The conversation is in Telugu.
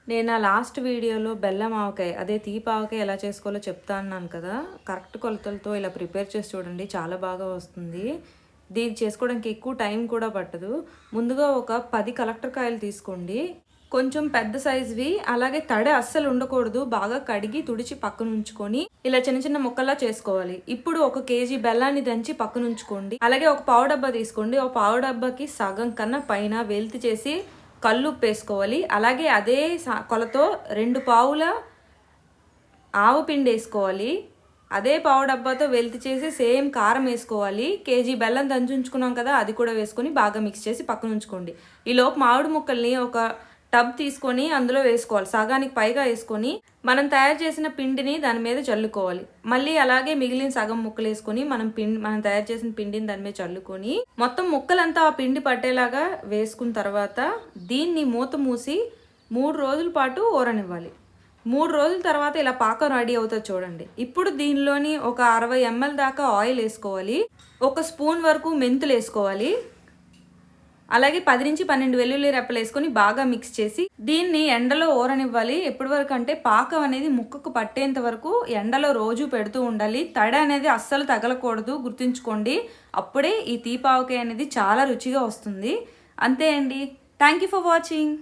నేను లాస్ట్ వీడియోలో బెల్లం ఆవకాయ అదే తీపి ఆవకాయ ఎలా చేసుకోవాలో చెప్తా అన్నాను కదా. కరెక్ట్ కొలతలతో ఇలా ప్రిపేర్ చేసి చూడండి, చాలా బాగా వస్తుంది. దీన్ని చేసుకోవడానికి ఎక్కువ టైం కూడా పట్టదు. ముందుగా ఒక 10 కలెక్టర్ కాయలు తీసుకోండి, కొంచెం పెద్ద సైజువి. అలాగే తడి అస్సలు ఉండకూడదు, బాగా కడిగి తుడిచి పక్కన ఉంచుకొని ఇలా చిన్న చిన్న ముక్కల్లా చేసుకోవాలి. ఇప్పుడు 1 కేజీ బెల్లాన్ని దంచి పక్కన ఉంచుకోండి. అలాగే ఒక పావు డబ్బా తీసుకోండి, ఒక పావు డబ్బాకి సగం కన్నా పైన వెల్తి చేసి కల్లుప్పు వేసుకోవాలి. అలాగే అదే కొలతో 2 పావుల ఆవపిండి వేసుకోవాలి. అదే పావు డబ్బాతో వెల్తి చేసి సేమ్ కారం వేసుకోవాలి. కేజీ బెల్లం దంచుకున్నాం కదా, అది కూడా వేసుకొని బాగా మిక్స్ చేసి పక్కన ఉంచుకోండి. ఈలోపు మామిడి ముక్కల్ని ఒక టబ్ తీసుకొని అందులో వేసుకోవాలి. సగానికి పైగా వేసుకొని మనం తయారు చేసిన పిండిని దాని మీద చల్లుకోవాలి. మళ్ళీ అలాగే మిగిలిన సగం ముక్కలు వేసుకొని మనం తయారు చేసిన పిండిని దాని మీద చల్లుకొని మొత్తం ముక్కలంతా ఆ పిండి పట్టేలాగా వేసుకున్న తర్వాత దీన్ని మూత మూసి 3 రోజుల పాటు ఊరనివ్వాలి. 3 రోజుల తర్వాత ఇలా పాకం రెడీ అవుతుంది చూడండి. ఇప్పుడు దీనిలోని ఒక 60 ml దాకా ఆయిల్ వేసుకోవాలి. 1 స్పూన్ వరకు మెంతులు వేసుకోవాలి. అలాగే 10 నుంచి 12 వెల్లుల్లి రెప్పలు వేసుకొని బాగా మిక్స్ చేసి దీన్ని ఎండలో ఊరనివ్వాలి. ఎప్పటి వరకు అంటే పాకం అనేది ముక్కకు పట్టేంత వరకు ఎండలో రోజు పెడుతూ ఉండాలి. తడి అనేది అస్సలు తగలకూడదు, గుర్తుంచుకోండి. అప్పుడే ఈ తీపి ఆవకాయ అనేది చాలా రుచిగా వస్తుంది. అంతే అండి. Thank you for watching.